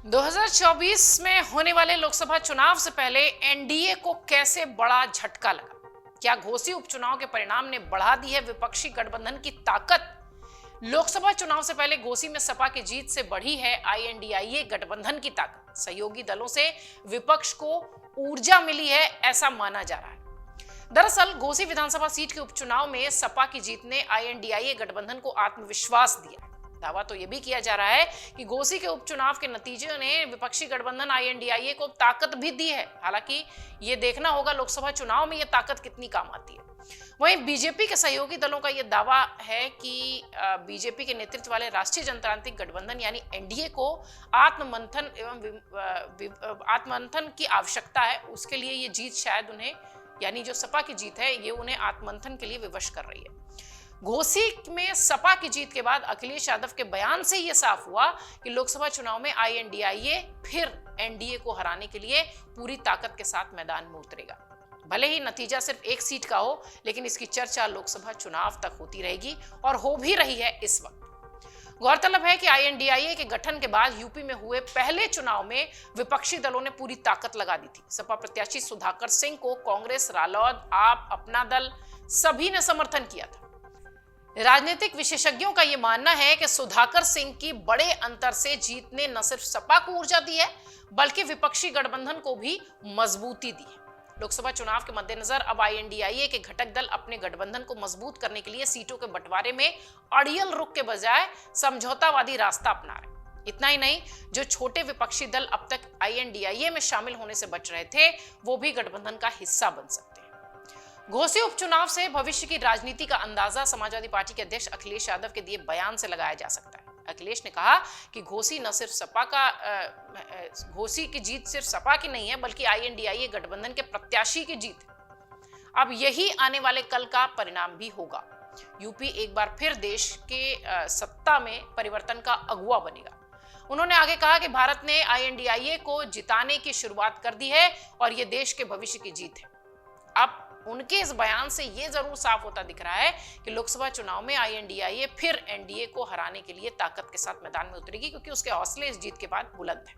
2024 में होने वाले लोकसभा चुनाव से पहले एनडीए को कैसे बड़ा झटका लगा? क्या घोसी उपचुनाव के परिणाम ने बढ़ा दी है विपक्षी गठबंधन की ताकत? लोकसभा चुनाव से पहले घोसी में सपा की जीत से बढ़ी है आईएनडीआईए गठबंधन की ताकत। सहयोगी दलों से विपक्ष को ऊर्जा मिली है, ऐसा माना जा रहा है। दरअसल घोसी विधानसभा सीट के उपचुनाव में सपा की जीत ने आईएनडीआईए गठबंधन को आत्मविश्वास दिया है। दावा तो यह भी किया जा रहा है कि घोसी के उपचुनाव के नतीजे ने विपक्षी गठबंधन आईएनडीआईए को ताकत भी दी है। हालांकि ये देखना होगा लोकसभा चुनाव में यह ताकत कितनी काम आती है। वहीं बीजेपी के सहयोगी दलों का यह दावा है कि बीजेपी के नेतृत्व वाले राष्ट्रीय जनतांत्रिक गठबंधन यानी एनडीए को आत्ममंथन की आवश्यकता है। उसके लिए ये जीत शायद उन्हें, यानी जो सपा की जीत है, ये उन्हें आत्ममंथन के लिए विवश कर रही है। घोसी में सपा की जीत के बाद अखिलेश यादव के बयान से यह साफ हुआ कि लोकसभा चुनाव में आईएनडीआईए फिर एनडीए को हराने के लिए पूरी ताकत के साथ मैदान में उतरेगा। भले ही नतीजा सिर्फ एक सीट का हो, लेकिन इसकी चर्चा लोकसभा चुनाव तक होती रहेगी और हो भी रही है इस वक्त। गौरतलब है कि आईएनडीआईए के गठन के बाद यूपी में हुए पहले चुनाव में विपक्षी दलों ने पूरी ताकत लगा दी थी। सपा प्रत्याशी सुधाकर सिंह को कांग्रेस, रालोद, आप, अपना दल सभी ने समर्थन किया था। राजनीतिक विशेषज्ञों का यह मानना है कि सुधाकर सिंह की बड़े अंतर से जीत ने न सिर्फ सपा को ऊर्जा दी है, बल्कि विपक्षी गठबंधन को भी मजबूती दी है। लोकसभा चुनाव के मद्देनजर अब आईएनडीआईए के घटक दल अपने गठबंधन को मजबूत करने के लिए सीटों के बंटवारे में अड़ियल रुख के बजाय समझौतावादी रास्ता अपना रहे। इतना ही नहीं, जो छोटे विपक्षी दल अब तक आईएनडीआईए में शामिल होने से बच रहे थे, वो भी गठबंधन का हिस्सा बन सकते हैं। घोसी उपचुनाव से भविष्य की राजनीति का अंदाजा समाजवादी पार्टी के अध्यक्ष अखिलेश यादव के दिए बयान से लगाया जा सकता है। अखिलेश ने कहा कि घोसी की जीत सिर्फ सपा की नहीं है, बल्कि आईएनडीआईए गठबंधन के प्रत्याशी की जीत है। अब यही आने वाले कल का परिणाम भी होगा। यूपी एक बार फिर देश के सत्ता में परिवर्तन का अगुवा बनेगा। उन्होंने आगे कहा कि भारत ने आईएनडीआईए को जिताने की शुरुआत कर दी है और यह देश के भविष्य की जीत है। अब उनके इस बयान से यह जरूर साफ होता दिख रहा है कि लोकसभा चुनाव में आईएनडीआईए फिर एनडीए को हराने के लिए ताकत के साथ मैदान में उतरेगी, क्योंकि उसके हौसले इस जीत के बाद बुलंद हैं।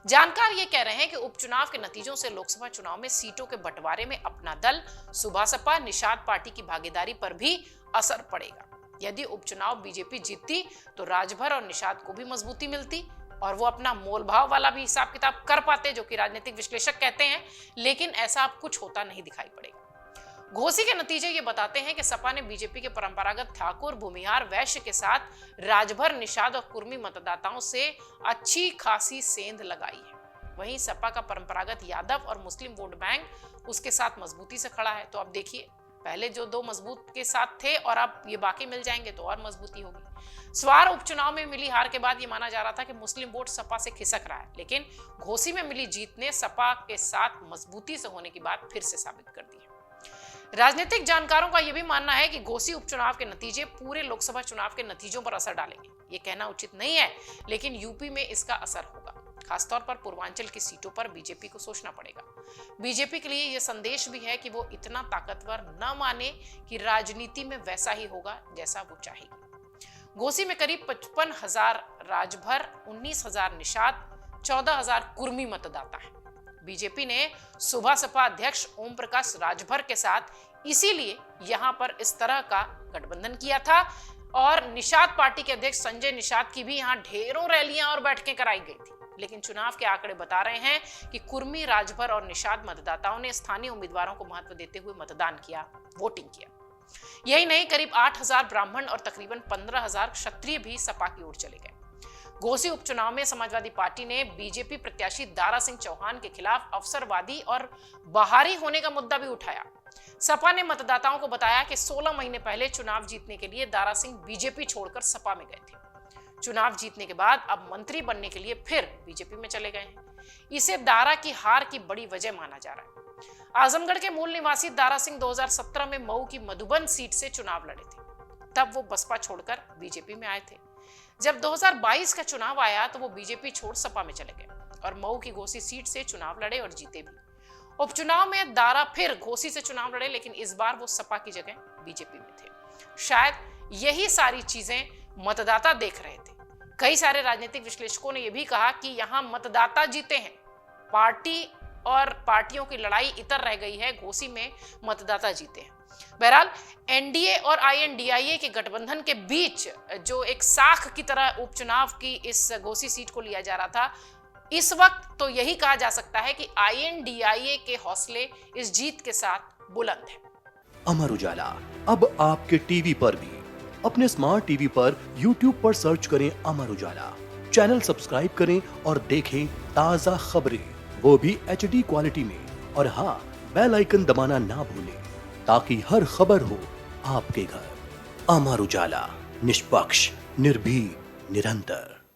जानकार ये कह रहे हैं कि उपचुनाव के नतीजों से लोकसभा चुनाव में सीटों के बंटवारे में अपना दल, सुभासपा, निषाद पार्टी की भागीदारी पर भी असर पड़ेगा। यदि उपचुनाव बीजेपी जीतती तो राजभर और निषाद को भी मजबूती मिलती और वो अपना मोल भाव वाला भी हिसाब किताब कर पाते, जो कि राजनीतिक विश्लेषक कहते हैं, लेकिन ऐसा अब कुछ होता नहीं दिखाई पड़ेगा। घोसी के नतीजे ये बताते हैं कि सपा ने बीजेपी के परंपरागत ठाकुर, भूमिहार, वैश्य के साथ राजभर, निषाद और कुर्मी मतदाताओं से अच्छी खासी सेंध लगाई है। वहीं सपा का परंपरागत यादव और मुस्लिम वोट बैंक उसके साथ मजबूती से खड़ा है। तो अब देखिए, पहले जो दो मजबूत के साथ थे और अब ये बाकी मिल जाएंगे तो और मजबूती होगी। स्वार उपचुनाव में मिली हार के बाद ये माना जा रहा था कि मुस्लिम वोट सपा से खिसक रहा है, लेकिन घोसी में मिली जीत ने सपा के साथ मजबूती से होने की बात फिर से साबित कर दी है। राजनीतिक जानकारों का यह भी मानना है कि घोसी उपचुनाव के नतीजे पूरे लोकसभा चुनाव के नतीजों पर असर डालेंगे। ये कहना उचित नहीं है, लेकिन यूपी में इसका असर होगा। खासतौर पर पूर्वांचल की सीटों पर बीजेपी को सोचना पड़ेगा। बीजेपी के लिए यह संदेश भी है कि वो इतना ताकतवर न माने कि राजनीति में वैसा ही होगा जैसा वो चाहेगी। घोसी में करीब 55,000 राजभर, 19,000 निषाद, 14,000 कुर्मी मतदाता है। बीजेपी ने सुभासपा अध्यक्ष ओम प्रकाश राजभर के साथ इसीलिए यहां पर इस तरह का गठबंधन किया था और निषाद पार्टी के अध्यक्ष संजय निषाद की भी यहां ढेरों रैलियां और बैठकें कराई गई थी। लेकिन चुनाव के आंकड़े बता रहे हैं कि कुर्मी, राजभर और निषाद मतदाताओं ने स्थानीय उम्मीदवारों को महत्व देते हुए मतदान किया, वोटिंग किया। यही नहीं, करीब 8,000 ब्राह्मण और तकरीबन 15,000 क्षत्रिय भी सपा की ओर चले गए। घोसी उपचुनाव में समाजवादी पार्टी ने बीजेपी प्रत्याशी दारा सिंह चौहान के खिलाफ अवसरवादी और बाहरी होने का मुद्दा भी उठाया। सपा ने मतदाताओं को बताया कि 16 महीने पहले चुनाव जीतने के लिए दारा सिंह बीजेपी छोड़कर सपा में गए थे। चुनाव जीतने के बाद अब मंत्री बनने के लिए फिर बीजेपी में चले गए हैं। इसे दारा की हार की बड़ी वजह माना जा रहा है। आजमगढ़ के मूल निवासी दारा सिंह 2017 में मऊ की मधुबन सीट से चुनाव लड़े थे। तब वो बसपा छोड़कर बीजेपी में आए थे। जब 2022 का चुनाव आया तो वो बीजेपी छोड़ सपा में चले गए और मऊ की घोसी सीट से चुनाव लड़े और जीते भी। उपचुनाव में दारा फिर घोसी से चुनाव लड़े, लेकिन इस बार वो सपा की जगह बीजेपी में थे। शायद यही सारी चीजें मतदाता देख रहे थे। कई सारे राजनीतिक विश्लेषकों ने यह भी कहा कि यहां मतदाता जीते हैं, पार्टी और पार्टियों की लड़ाई इतर रह गई है, घोसी में मतदाता जीते हैं। बहरहाल एनडीए और आईएनडीआईए के गठबंधन के बीच जो एक साख की तरह उपचुनाव की इस घोसी सीट को लिया जा रहा था, इस वक्त तो यही कहा जा सकता है कि आईएनडीआईए के हौसले इस जीत के साथ बुलंद हैं। अमर उजाला अब आपके टीवी पर भी। अपने स्मार्ट टीवी पर YouTube पर सर्च करें अमर उजाला, चैनल सब्सक्राइब करें और देखें ताजा खबरें, वो भी HD क्वालिटी में। और हाँ, बेल आइकन दबाना ना भूलें ताकि हर खबर हो आपके घर। अमर उजाला, निष्पक्ष, निर्भीक, निरंतर।